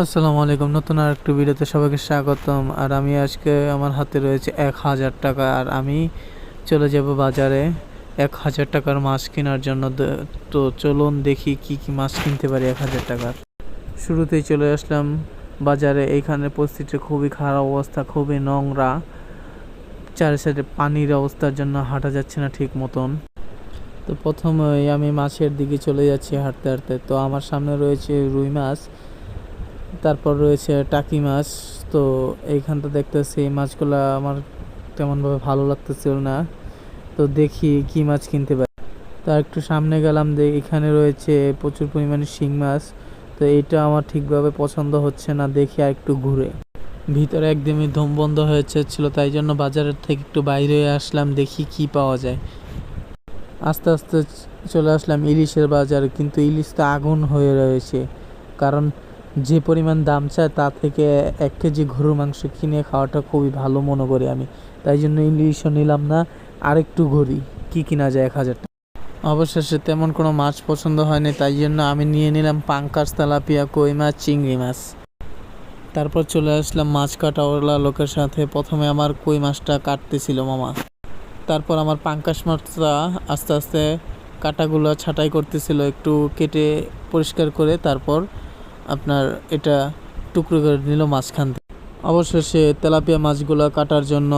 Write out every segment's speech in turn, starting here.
আসসালামু আলাইকুম। নতুন আরেকটি ভিডিওতে সবাইকে স্বাগতম। আর আমি আজকে আমার হাতে রয়েছে ১,০০০ টাকা। আর আমি চলে যাব বাজারে ১,০০০ টাকার মাছ কেনার জন্য। তো চলুন দেখি কি কি মাছ কিনতে পারি ১,০০০ টাকার। শুরুতেই চলে আসলাম বাজারে। এইখানে পরিস্থিতি খুবই খারাপ অবস্থা, খুবই নোংরা। চারি সাইডে পানির অবস্থার জন্য হাঁটা যাচ্ছে না ঠিক মতন। তো প্রথমেই আমি মাছের দিকে চলে যাচ্ছি হাঁটতে হাঁটতে। তো আমার সামনে রয়েছে রুই মাছ, তারপর রয়েছে টাকি মাছ। তো এইখানটা দেখতেছি এই মাছগুলো আমার তেমনভাবে ভালো লাগতেছিল না। তো দেখি কি মাছ কিনতে পারি। তার একটু সামনে গেলাম, এখানে রয়েছে প্রচুর পরিমাণে শিং মাছ। তো এইটা আমার ঠিকভাবে পছন্দ হচ্ছে না, দেখি আর একটু ঘুরে। ভিতরে একদমই দম বন্ধ হয়েছিল, তাই জন্য বাজারের থেকে একটু বাইরে আসলাম, দেখি কি পাওয়া যায়। আস্তে আস্তে চলে আসলাম ইলিশের বাজারে, কিন্তু ইলিশ তো আগুন হয়ে রয়েছে। কারণ যে পরিমাণ দাম চায় তা থেকে ১ কেজি গরুর মাংস কিনে খাওয়াটা খুবই ভালো মনে করি আমি। তাই জন্য ইলিশও নিলাম না, আরেকটু ঘুরি কি কিনা যায় ১,০০০ টাকা। অবশেষে তেমন কোনো মাছ পছন্দ হয়নি, তাই জন্য আমি নিয়ে নিলাম পাঙ্কাস, তেলাপিয়া, কই মাছ, চিংড়ি মাছ। তারপর চলে আসলাম মাছ কাটাওয়ালা লোকের সাথে। প্রথমে আমার কই মাছটা কাটতেছিল মামা, তারপর আমার পাঙ্কাস মাছটা আস্তে আস্তে কাটাগুলো ছাঁটাই করতেছিল, একটু কেটে পরিষ্কার করে তারপর আপনার এটা টুকরো করে নিল মাঝখান থেকে। অবশেষে তেলাপিয়া মাছগুলো কাটার জন্য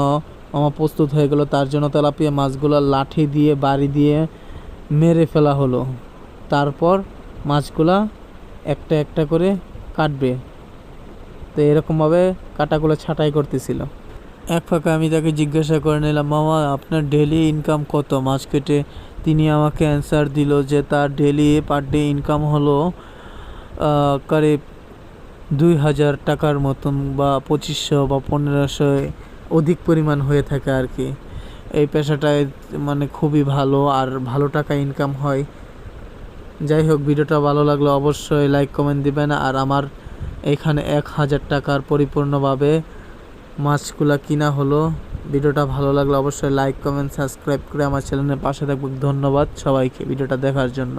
আমার প্রস্তুত হয়ে গেল। তার জন্য তেলাপিয়া মাছগুলো লাঠি দিয়ে বাড়ি দিয়ে মেরে ফেলা হলো। তারপর মাছগুলা একটা একটা করে কাটবে। তো এরকমভাবে কাটাগুলো ছাঁটাই করতেছিল। এক ফাঁকে আমি তাকে জিজ্ঞাসা করে নিলাম, মামা আপনার ডেলি ইনকাম কত মাছ কেটে? তিনি আমাকে অ্যান্সার দিল যে তার ডেলি পার ডে ইনকাম হলো করিব ২,০০০ টাকার মতন, বা ২৫০০ বা ১৫০০ অধিক পরিমাণ হয়ে থাকে আর কি। এই পেশাটায় মানে খুবই ভালো আর ভালো টাকা ইনকাম হয়। যাই হোক, ভিডিওটা ভালো লাগলে অবশ্যই লাইক কমেন্ট দিবেন। আর আমার এখানে ১,০০০ টাকার পরিপূর্ণভাবে মাছগুলা কিনা হলো। ভিডিওটা ভালো লাগলে অবশ্যই লাইক কমেন্ট সাবস্ক্রাইব করে আমার চ্যানেলের পাশে থাকবেন। ধন্যবাদ সবাইকে ভিডিওটা দেখার জন্য।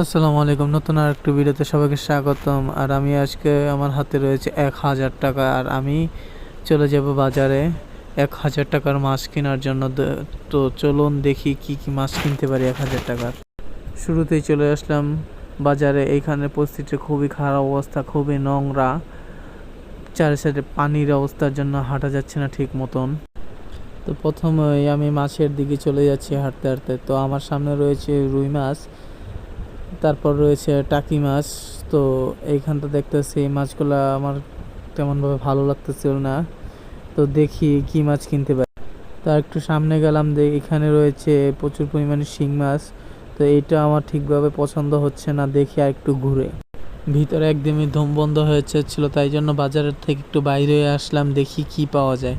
আসসালামু আলাইকুম। নতুন আরেকটি ভিডিওতে সবাইকে স্বাগতম। আর আমি আজকে আমার হাতে রয়েছে ১,০০০ টাকা। আর আমি চলে যাব বাজারে ১,০০০ টাকার মাছ কেনার জন্য। তো চলুন দেখি কি কি মাছ কিনতে পারি ১,০০০ টাকার। শুরুতেই চলে আসলাম বাজারে। এইখানে পরিস্থিতি খুবই খারাপ অবস্থা, খুবই নোংরা। চারি সাইডে পানির অবস্থার জন্য হাঁটা যাচ্ছে না ঠিক মতন। তো প্রথমেই আমি মাছের দিকে চলে যাচ্ছি হাঁটতে হাঁটতে। তো আমার সামনে রয়েছে রুই মাছ, তারপর রয়েছে টাকি মাছ। তো এইখানটা দেখতেছি এই মাছগুলো আমার তেমনভাবে ভালো লাগতেছিল না। তো দেখি কি মাছ কিনতে পারি। তার একটু সামনে গেলাম, এখানে রয়েছে প্রচুর পরিমাণে শিং মাছ। তো এইটা আমার ঠিকভাবে পছন্দ হচ্ছে না, দেখি আর একটু ঘুরে। ভিতরে একদমই দম বন্ধ হয়েছিল, তাই জন্য বাজারের থেকে একটু বাইরে আসলাম, দেখি কি পাওয়া যায়।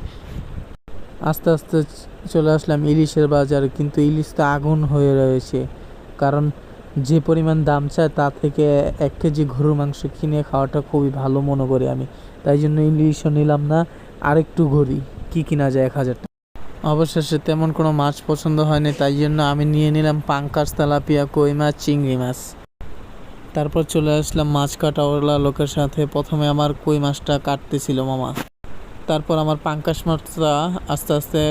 আস্তে আস্তে চলে আসলাম ইলিশের বাজারে, কিন্তু ইলিশ তো আগুন হয়ে রয়েছে। কারণ যে পরিমাণ দাম চায় তা থেকে ১ কেজি গরুর মাংস কিনে খাওয়াটা খুবই ভালো মনে করি আমি। তাই জন্য ইলিশও নিলাম না, আরেকটু ঘুরি কি কিনা যায় ১,০০০ টাকা। অবশেষে তেমন কোনো মাছ পছন্দ হয়নি, তাই জন্য আমি নিয়ে নিলাম পাঙ্কাস, তেলাপিয়া, কই মাছ, চিংড়ি মাছ। তারপর চলে আসলাম মাছ কাটাওয়ালা লোকের সাথে। প্রথমে আমার কই মাছটা কাটতেছিল মামা, তারপর আমার পাঙ্কাস মাছটা আস্তে আস্তে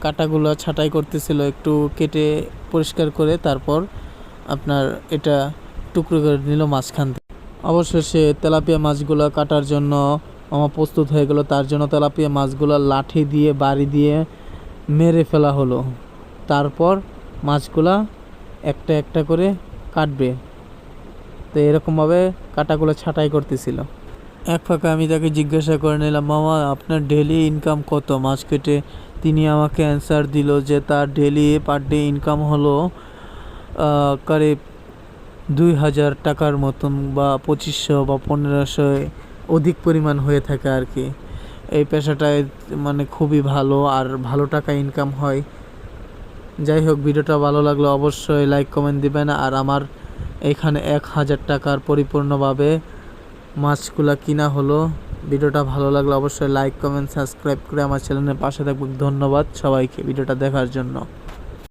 কাটাগুলো ছাঁটাই করতেছিল, একটু কেটে পরিষ্কার করে তারপর আপনার এটা টুকরো করে নিল মাঝখান থেকে। অবশেষে তেলাপিয়া মাছগুলো কাটার জন্য আমার প্রস্তুত হয়ে গেল। তার জন্য তেলাপিয়া মাছগুলো লাঠি দিয়ে বাড়ি দিয়ে মেরে ফেলা হলো। তারপর মাছগুলা একটা একটা করে কাটবে। তো এরকমভাবে কাটাগুলো ছাঁটাই করতেছিল। এক ফাঁকে আমি তাকে জিজ্ঞাসা করে নিলাম, মামা আপনার ডেলি ইনকাম কত মাছ কেটে? তিনি আমাকে অ্যান্সার দিল যে তার ডেলি পার ডে ইনকাম হলো করিব ২,০০০ টাকার মতন, বা ২৫০০ বা ১৫০০ অধিক পরিমাণ হয়ে থাকে আর কি। এই পেশাটায় মানে খুবই ভালো আর ভালো টাকা ইনকাম হয়। যাই হোক, ভিডিওটা ভালো লাগলে অবশ্যই লাইক কমেন্ট দিবেন। আর আমার এখানে ১,০০০ টাকার পরিপূর্ণভাবে মাছগুলা কিনা হলো। ভিডিওটা ভালো লাগলে অবশ্যই লাইক কমেন্ট সাবস্ক্রাইব করে আমার চ্যানেলের পাশে থাকবেন। ধন্যবাদ সবাইকে ভিডিওটা দেখার জন্য।